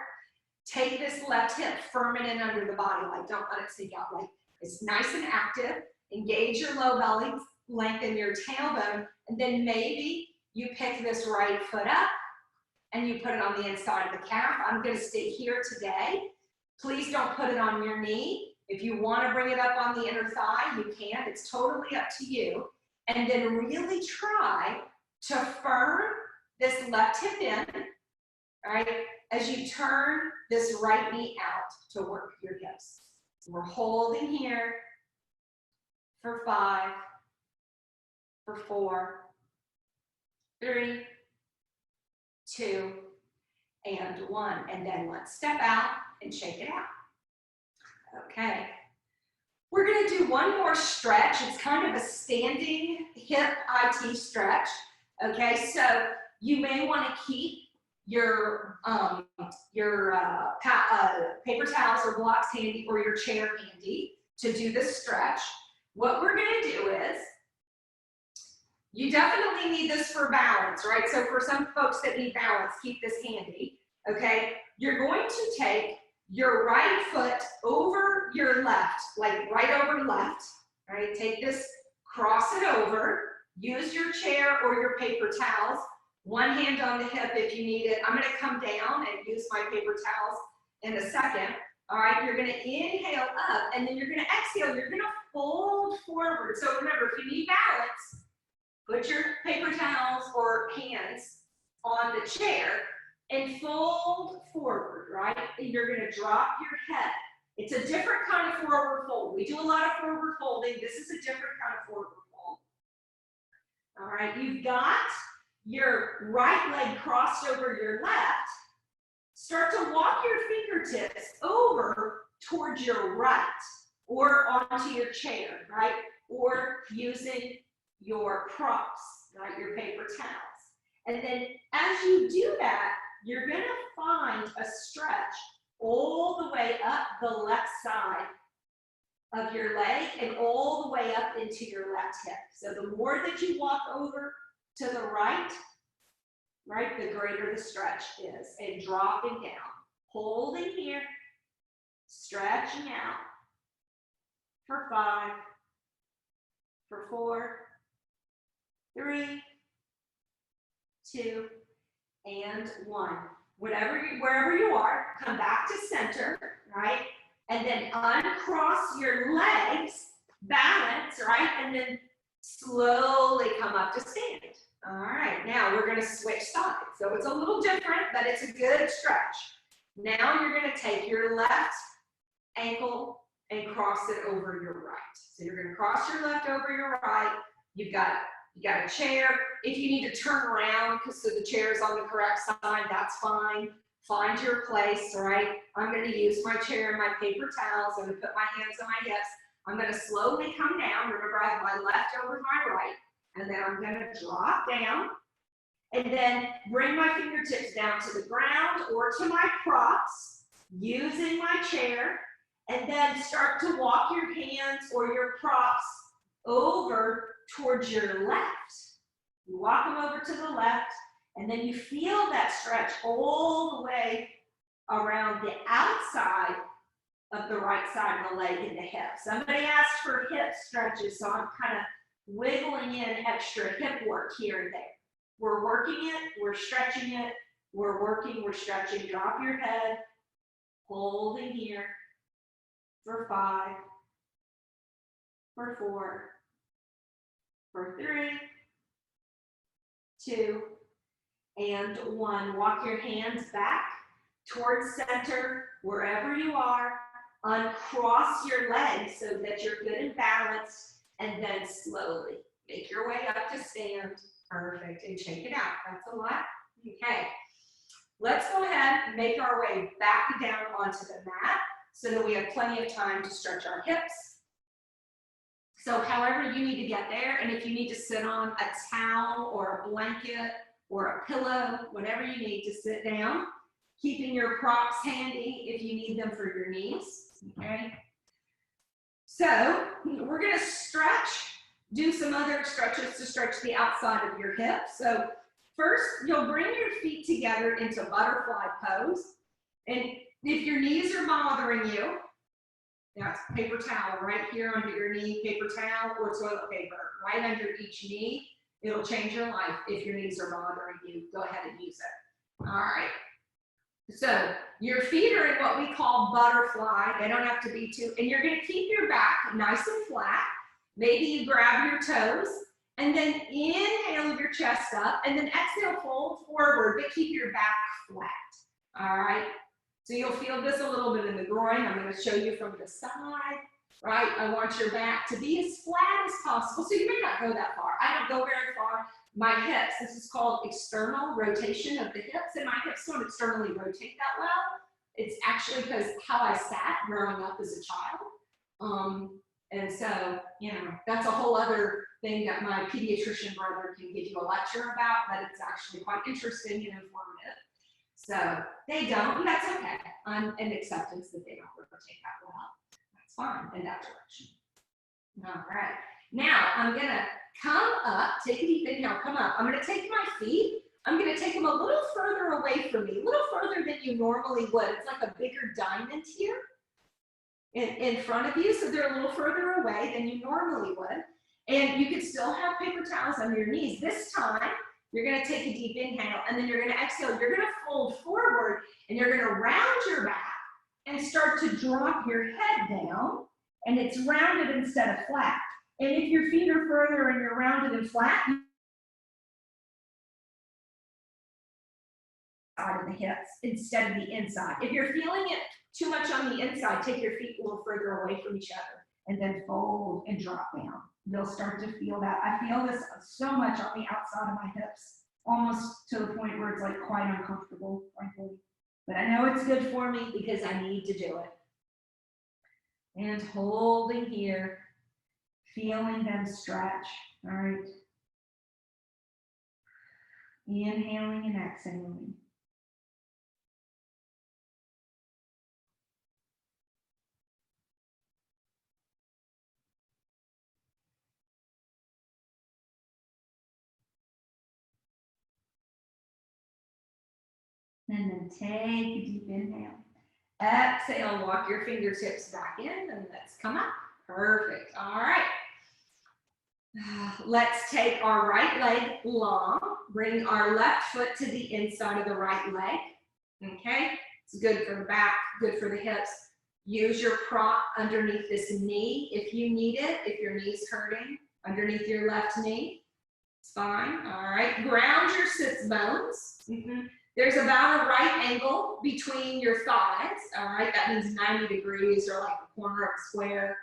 Take this left hip, firm it in under the body. Like, don't let it sink out. Like, it's nice and active. Engage your low belly. Lengthen your tailbone. And then maybe you pick this right foot up and you put it on the inside of the calf. I'm going to stay here today. Please don't put it on your knee. If you want to bring it up on the inner thigh, you can. It's totally up to you. And then really try to firm this left hip in, right, as you turn this right knee out to work your hips. We're holding here for 5, for 4, 3, 2, and 1. And then let's step out and shake it out. Okay. We're going to do one more stretch. It's kind of a standing hip IT stretch. Okay, so you may want to keep your paper towels or blocks handy, or your chair handy to do this stretch. What we're going to do is, you definitely need this for balance, right? So for some folks that need balance, keep this handy, okay? You're going to take your right foot over your left, like right over left, right? Take this, cross it over, use your chair or your paper towels, one hand on the hip if you need it. I'm gonna come down and use my paper towels in a second. All right, you're gonna inhale up, and then you're gonna exhale. You're gonna fold forward. So remember, if you need balance, put your paper towels or hands on the chair and fold forward, right? And you're gonna drop your head. It's a different kind of forward fold. We do a lot of forward folding. This is a different kind of forward fold. All right, you've got your right leg crossed over your left. Start to walk your fingertips over towards your right or onto your chair, right? Or using your props, right? Your paper towels. And then as you do that, you're gonna find a stretch all the way up the left side of your leg and all the way up into your left hip. So the more that you walk over to the right, the greater the stretch is. And dropping down, holding here, stretching out for 5, for 4, 3, 2, and 1. Wherever you are, come back to center, right? And then uncross your legs, balance, right? And then slowly come up to stand. All right, now we're gonna switch sides. So it's a little different, but it's a good stretch. Now you're gonna take your left ankle and cross it over your right. So you're gonna cross your left over your right. You got a chair. If you need to turn around because so the chair is on the correct side, that's fine. Find your place, all right? I'm gonna use my chair and my paper towels. I'm gonna put my hands on my hips. I'm gonna slowly come down. Remember, I have my left over my right. And then I'm gonna drop down and then bring my fingertips down to the ground or to my props using my chair, and then start to walk your hands or your props over towards your left. You walk them over to the left, and then you feel that stretch all the way around the outside of the right side of the leg and the hip. Somebody asked for hip stretches, so I'm kind of wiggling in extra hip work here and there. We're working it, we're stretching it, we're working, we're stretching. Drop your head, holding here for 5, for 4, for 3, 2, and 1. Walk your hands back towards center, wherever you are. Uncross your legs so that you're good and balanced. And then slowly make your way up to stand. Perfect. And shake it out. That's a lot. Okay. Let's go ahead and make our way back down onto the mat so that we have plenty of time to stretch our hips. So however you need to get there, and if you need to sit on a towel or a blanket or a pillow, whatever you need to sit down, keeping your props handy if you need them for your knees. Okay. So we're going to do some other stretches to stretch the outside of your hips. So first, you'll bring your feet together into butterfly pose. And if your knees are bothering you, that's paper towel right here under your knee, paper towel or toilet paper right under each knee. It'll change your life if your knees are bothering you. Go ahead and use it. All right. So your feet are in what we call butterfly. They don't have to be too, and you're going to keep your back nice and flat. Maybe you grab your toes and then inhale your chest up and then exhale, fold forward, but keep your back flat. All right. So you'll feel this a little bit in the groin. I'm going to show you from the side, right? I want your back to be as flat as possible. So you may not go that far. I don't go very far. My hips, this is called external rotation of the hips, and my hips don't externally rotate that well. It's actually because how I sat growing up as a child. And so, you know, that's a whole other thing that my pediatrician brother can give you a lecture about, but it's actually quite interesting and informative. So they don't, and that's okay. I'm in acceptance that they don't rotate that well. That's fine in that direction. All right. Now I'm gonna come up, take a deep inhale, come up. I'm gonna take my feet, I'm gonna take them a little further away from me, a little further than you normally would. It's like a bigger diamond here in front of you, so they're a little further away than you normally would. And you can still have paper towels under your knees. This time, you're gonna take a deep inhale, and then you're gonna exhale. You're gonna fold forward, and you're gonna round your back and start to drop your head down and it's rounded instead of flat. And if your feet are further and you're rounded and flat, side of the hips instead of the inside. If you're feeling it too much on the inside, take your feet a little further away from each other and then fold and drop down. You'll start to feel that. I feel this so much on the outside of my hips, almost to the point where it's like quite uncomfortable, frankly. But I know it's good for me because I need to do it. And holding here, feeling them stretch. All right. Inhaling and exhaling. And then take a deep inhale. Exhale, walk your fingertips back in and let's come up. Perfect. All right. Let's take our right leg long. Bring our left foot to the inside of the right leg. Okay. It's good for the back, good for the hips. Use your prop underneath this knee if you need it, if your knee's hurting, underneath your left knee. It's fine. All right. Ground your sits bones. There's about a right angle between your thighs, all right? That means 90 degrees or like the corner of a square,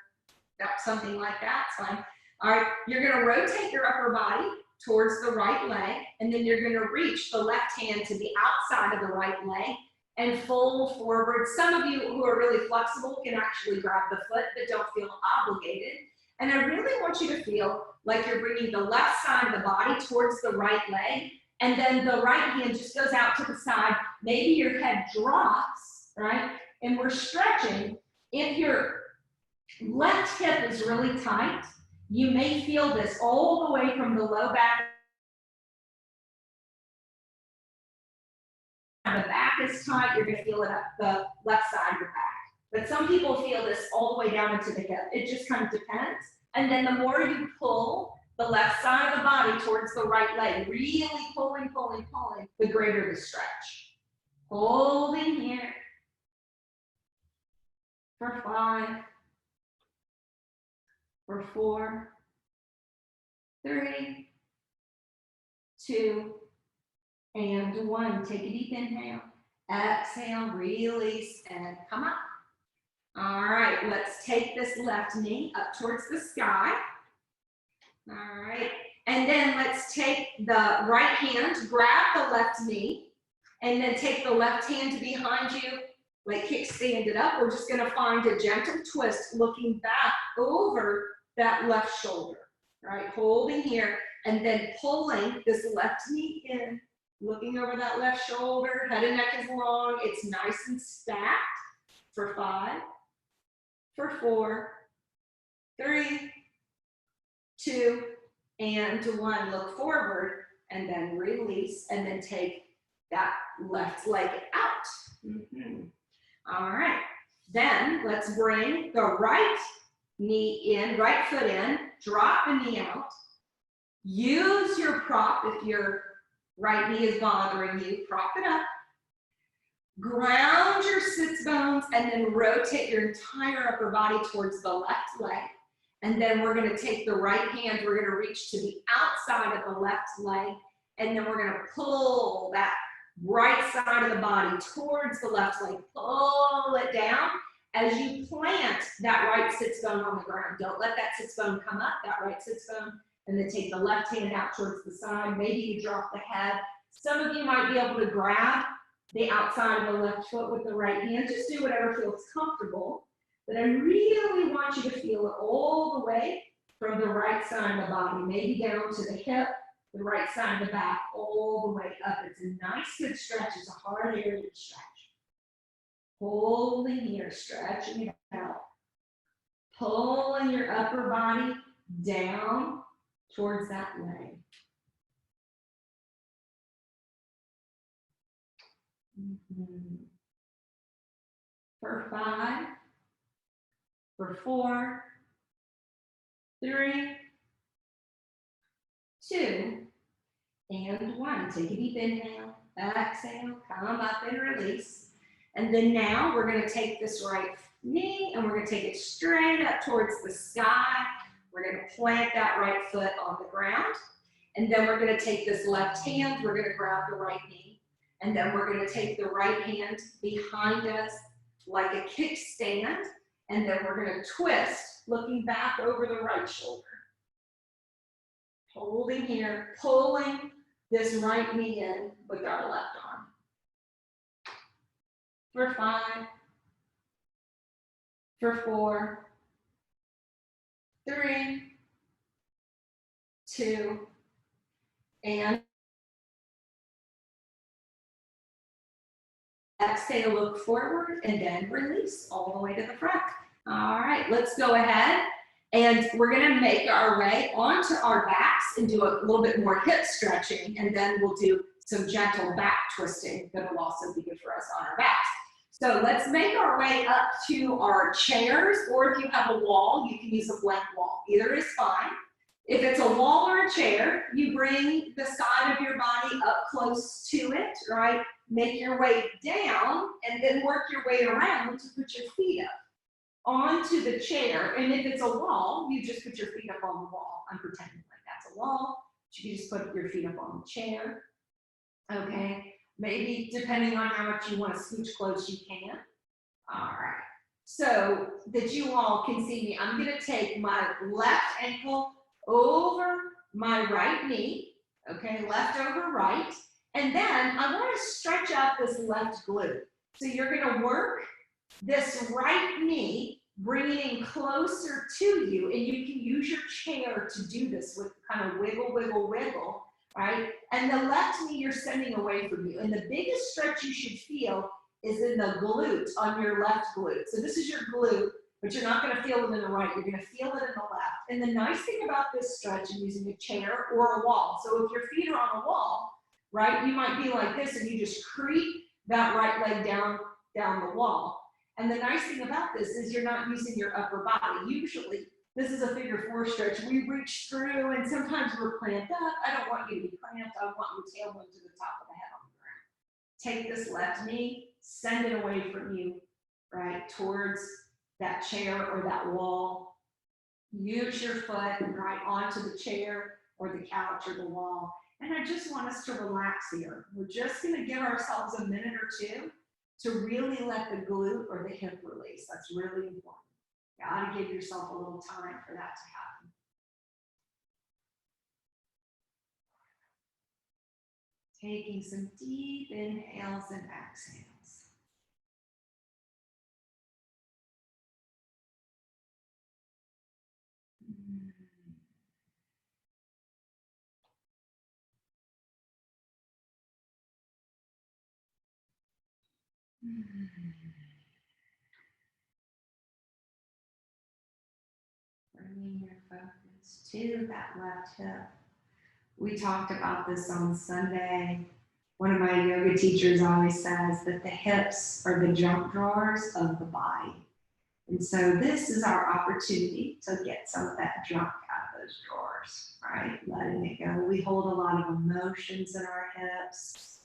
something like that, it's fine. All right, you're gonna rotate your upper body towards the right leg, and then you're gonna reach the left hand to the outside of the right leg and fold forward. Some of you who are really flexible can actually grab the foot, but don't feel obligated. And I really want you to feel like you're bringing the left side of the body towards the right leg, and then the right hand just goes out to the side. Maybe your head drops, right? And we're stretching. If your left hip is really tight, you may feel this all the way from the low back. The back is tight, you're gonna feel it up the left side of your back. But some people feel this all the way down into the hip. It just kind of depends. And then the more you pull the left side of the body towards the right leg, really pulling, pulling, pulling, the greater the stretch. Holding here for 5, for 4, 3, 2, and 1. Take a deep inhale. Exhale, release, and come up. All right, let's take this left knee up towards the sky. All right, and then let's take the right hand, grab the left knee, and then take the left hand behind you, like kickstand it up. We're just gonna find a gentle twist, looking back over that left shoulder, right? Holding here, and then pulling this left knee in, looking over that left shoulder, head and neck is long, it's nice and stacked. For 5, for 4, 3, 2, and 1. Look forward and then release, and then take that left leg out. All right, then let's bring the right knee in, right foot in, drop the knee out. Use your prop if your right knee is bothering you, prop it up. Ground your sits bones and then rotate your entire upper body towards the left leg. And then we're gonna take the right hand, we're gonna reach to the outside of the left leg, and then we're gonna pull that right side of the body towards the left leg. Pull it down as you plant that right sits bone on the ground. Don't let that sits bone come up, that right sits bone, and then take the left hand out towards the side. Maybe you drop the head. Some of you might be able to grab the outside of the left foot with the right hand. Just do whatever feels comfortable. But I really want you to feel it all the way from the right side of the body, maybe down to the hip, the right side of the back, all the way up. It's a nice, good stretch. It's a hard area to stretch. Holding here, stretching it out. Pulling your upper body down towards that leg. For 5, for 4, 3, 2, and 1. Take a deep inhale, exhale, come up and release. And then now we're going to take this right knee, and we're gonna take it straight up towards the sky. We're gonna plant that right foot on the ground. And then we're gonna take this left hand, we're gonna grab the right knee. And then we're gonna take the right hand behind us like a kickstand. And then we're gonna twist, looking back over the right shoulder. Holding here, pulling this right knee in with our left arm. For 5, for 4, 3, 2, and exhale, look forward, and then release all the way to the front. All right, let's go ahead, and we're gonna make our way onto our backs and do a little bit more hip stretching, and then we'll do some gentle back twisting that will also be good for us on our backs. So let's make our way up to our chairs, or if you have a wall, you can use a blank wall. Either is fine. If it's a wall or a chair, you bring the side of your body up close to it, right? Make your way down and then work your way around to put your feet up onto the chair. And if it's a wall, you just put your feet up on the wall. I'm pretending like that's a wall. You can just put your feet up on the chair. Okay, maybe depending on how much you want to scooch close, you can. All right, so that you all can see me, I'm gonna take my left ankle over my right knee, okay, left over right, and then I want to stretch out this left glute. So you're gonna work this right knee, bring it in closer to you, and you can use your chair to do this with kind of wiggle, wiggle, wiggle, right? And the left knee you're sending away from you. And the biggest stretch you should feel is in the glute, on your left glute. So this is your glute, but you're not gonna feel it in the right, you're gonna feel it in the left. And the nice thing about this stretch and using a chair or a wall, so if your feet are on a wall, right, you might be like this and you just creep that right leg down the wall. And the nice thing about this is you're not using your upper body. Usually, this is a figure 4 stretch. We reach through and sometimes we're clamped up. I don't want you to be cramped. I want your tailbone to the top of the head on the ground. Take this left knee, send it away from you, right, towards that chair or that wall. Use your foot right onto the chair or the couch or the wall. And I just want us to relax here. We're just gonna give ourselves a minute or two to really let the glute or the hip release. That's really important. You gotta give yourself a little time for that to happen. Taking some deep inhales and exhales. Bringing your focus to that left hip. We talked about this on Sunday. One of my yoga teachers always says that the hips are the junk drawers of the body. And so this is our opportunity to get some of that junk out of those drawers, right? Letting it go. We hold a lot of emotions in our hips.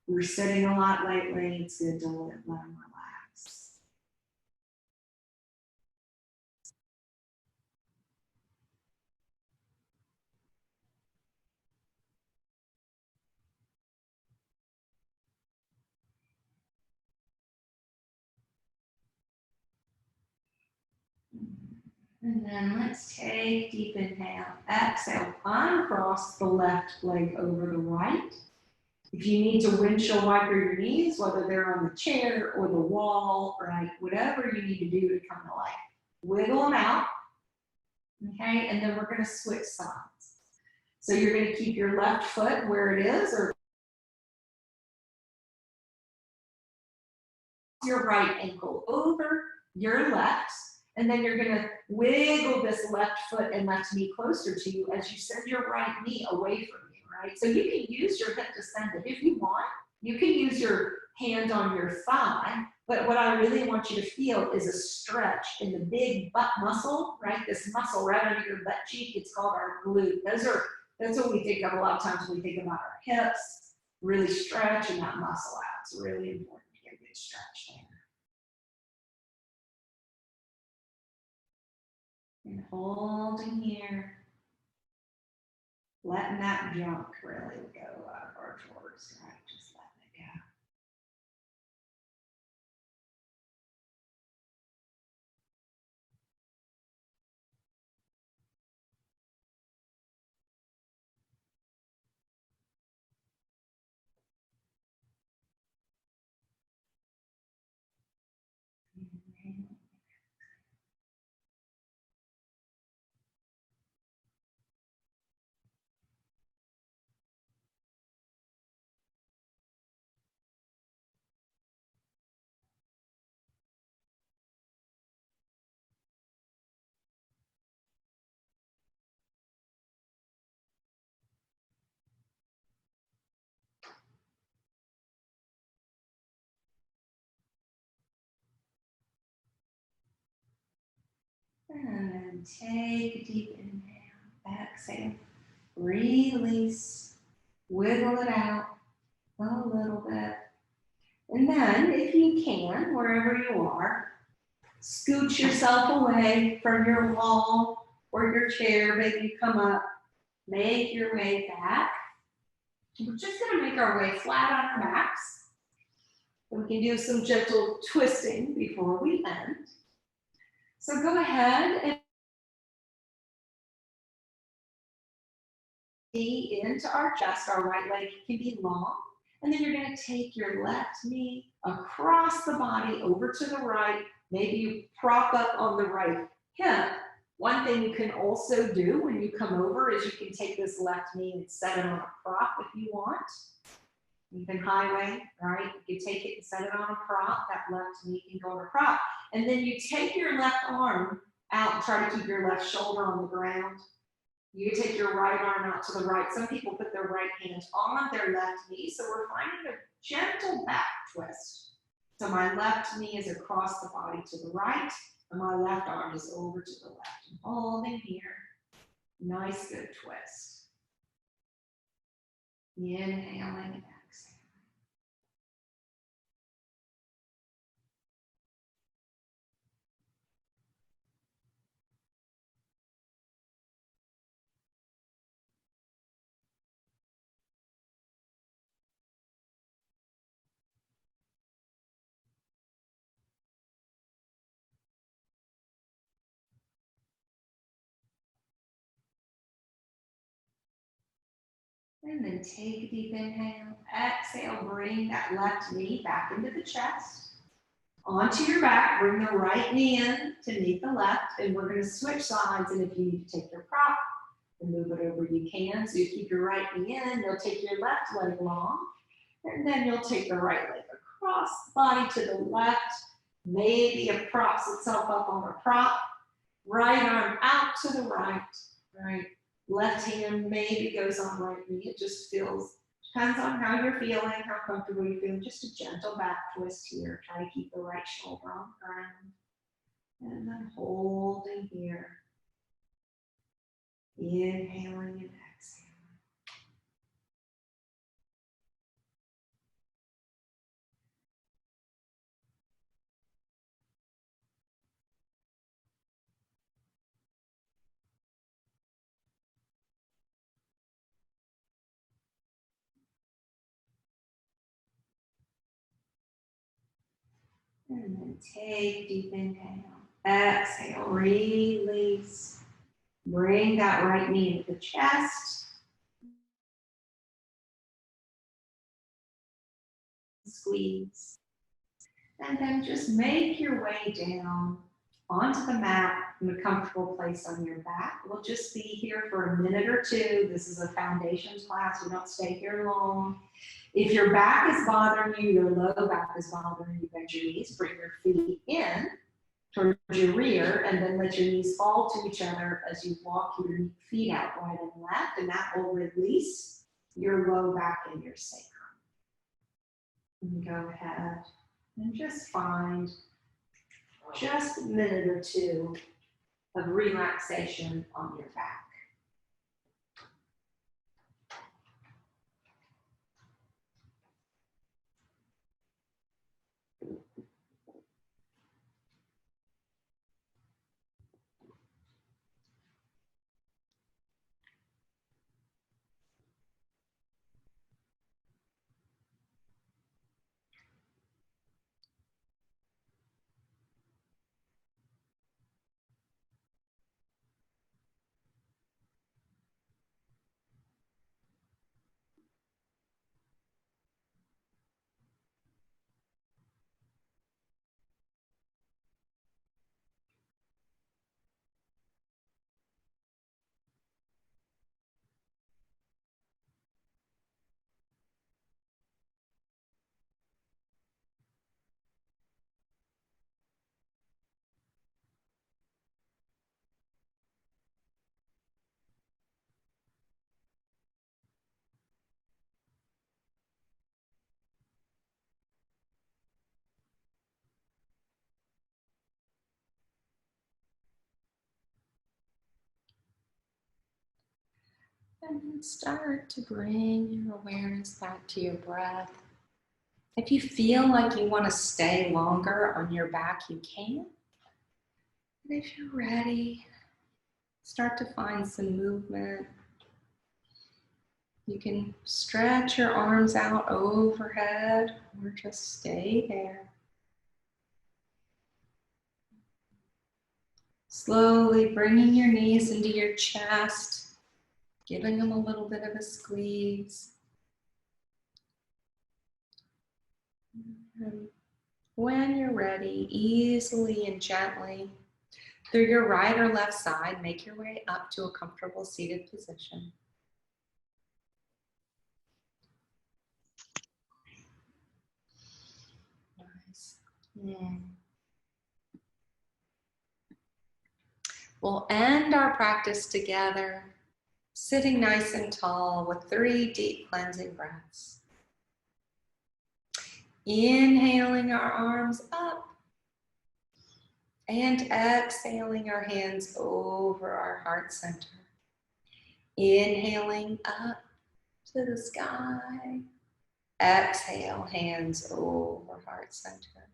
We're sitting a lot lately. It's good to let them relax. And then let's take deep inhale, exhale, uncross the left leg over the right. If you need to windshield wiper your knees, whether they're on the chair or the wall, right, whatever you need to do to come to life, wiggle them out, okay, and then we're gonna switch sides. So you're gonna keep your left foot where it is, or your right ankle over your left, and then you're gonna wiggle this left foot and left knee closer to you as you send your right knee away from you, right? So you can use your hip descended if you want. You can use your hand on your thigh, but what I really want you to feel is a stretch in the big butt muscle, right? This muscle right under your butt cheek, it's called our glute. That's what we think of a lot of times when we think about our hips, really stretching that muscle out. It's really important to get a good stretch there. And holding here. Letting that junk really go out of our drawers, right? Just letting it go. And then take a deep inhale, exhale, release, wiggle it out a little bit. And then, if you can, wherever you are, scooch yourself away from your wall or your chair. Maybe you come up, make your way back. We're just going to make our way flat on our backs. And we can do some gentle twisting before we end. So go ahead and knee into our chest. Our right leg can be long. And then you're going to take your left knee across the body over to the right. Maybe you prop up on the right hip. One thing you can also do when you come over is you can take this left knee and set it on a prop if you want. You can highway, right? You can take it and set it on a prop. That left knee can go on a prop. And then you take your left arm out and try to keep your left shoulder on the ground. You take your right arm out to the right. Some people put their right hand on their left knee. So we're finding a gentle back twist. So my left knee is across the body to the right, and my left arm is over to the left. And holding here. Nice, good twist. Inhaling and exhaling. And then take a deep inhale. Exhale, bring that left knee back into the chest. Onto your back, bring the right knee in to meet the left, and we're going to switch sides. And if you need to take your prop and move it over, you can. So you keep your right knee in, you'll take your left leg long, and then you'll take the right leg across the body to the left. Maybe it props itself up on a prop. Right arm out to the right, right. Left hand maybe goes on right knee. It just feels, depends on how you're feeling, how comfortable you feel. Just a gentle back twist here. Try to keep the right shoulder on the ground. And then holding here. Inhaling and exhaling. And then take deep inhale. Exhale, release. Bring that right knee into the chest. Squeeze. And then just make your way down onto the mat in a comfortable place on your back. We'll just be here for a minute or two. This is a foundations class. We don't stay here long. If your back is bothering you, your low back is bothering you, bend your knees, bring your feet in towards your rear, and then let your knees fall to each other as you walk your feet out right and left, and that will release your low back and your sacrum. And go ahead and just find just a minute or two of relaxation on your back. And then start to bring your awareness back to your breath. If you feel like you want to stay longer on your back, you can. And if you're ready, start to find some movement. You can stretch your arms out overhead or just stay there. Slowly bringing your knees into your chest, giving them a little bit of a squeeze. And when you're ready, easily and gently, through your right or left side, make your way up to a comfortable seated position. Nice. We'll end our practice together, sitting nice and tall with 3 deep cleansing breaths. Inhaling our arms up and exhaling our hands over our heart center. Inhaling up to the sky. Exhale, hands over heart center.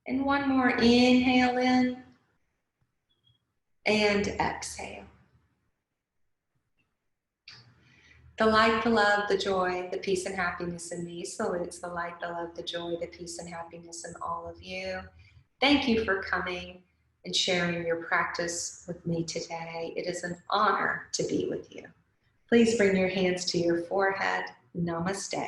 And one more, inhale in and exhale. The light, the love, the joy, the peace and happiness in me salutes the light, the love, the joy, the peace and happiness in all of you. Thank you for coming and sharing your practice with me today. It is an honor to be with you. Please bring your hands to your forehead. Namaste.